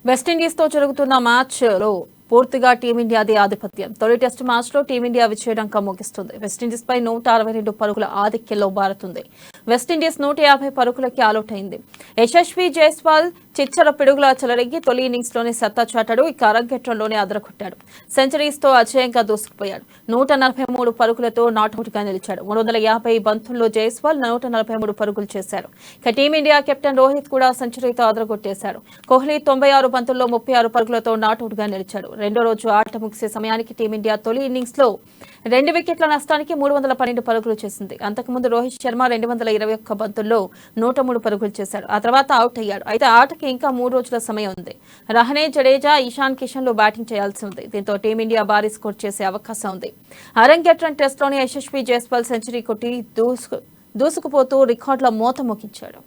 West Indies తో జరుగుతున్న match లో పూర్తిగా టీమిండియాదే ఆధిపత్యం. తొలి టెస్ట్ మ్యాచ్ లో టీమిండియా విజయడంకం మోగిస్తుంది. వెస్టిండీస్ పై 162 పరుగుల ఆధిక్యంలో బారుతుంది. వెస్టిండీస్ 150 పరుగులకి ఆలౌట్ అయింది. యశస్వి జైస్వాల్ చిచ్చర పిడుగుల చెలరెగ్గి తొలి ఇన్నింగ్స్ లోనే సత్తా చాటాడు. ఇక అరంగేట్రంలోనే అదరగొట్టాడు. సెంచరీస్ తో అజేయంగా దూసుకుపోయాడు. 143 పరుగులతో నాట్అవుట్ గా నిలిచాడు. 350 బంతుల్లో జైస్వాల్ 143 పరుగులు చేశాడు. ఇక టీమిండియా కెప్టెన్ రోహిత్ కూడా సెంచరీతో అదరగొట్టేశాడు. కోహ్లీ 96 బంతుల్లో 36 పరుగులతో నాట్అవుట్ గా నిలిచాడు. రెండో రోజు ఆట ముగిసే సమయానికి టీమిండియా తొలి ఇన్నింగ్స్ లో 2 వికెట్ల నష్టానికి 312 పరుగులు చేసింది. అంతకుముందు రోహిత్ శర్మ 221 బంతుల్లో 103 పరుగులు చేశాడు. ఆ తర్వాత అవుట్ అయ్యాడు. అయితే ఆటకి ఇంకా 3 రోజుల సమయం ఉంది. రహానే, జడేజా, ఇషాన్ కిషన్ లో బ్యాటింగ్ చేయాల్సి ఉంది. దీంతో టీమిండియా భారీ స్కోర్ చేసే అవకాశం ఉంది. అరంగేట్రం టెస్ట్ లోని యశస్వి జైస్వాల్ సెంచరీ కొట్టి దూసుకుపోతూ రికార్డుల మోత మోగించాడు.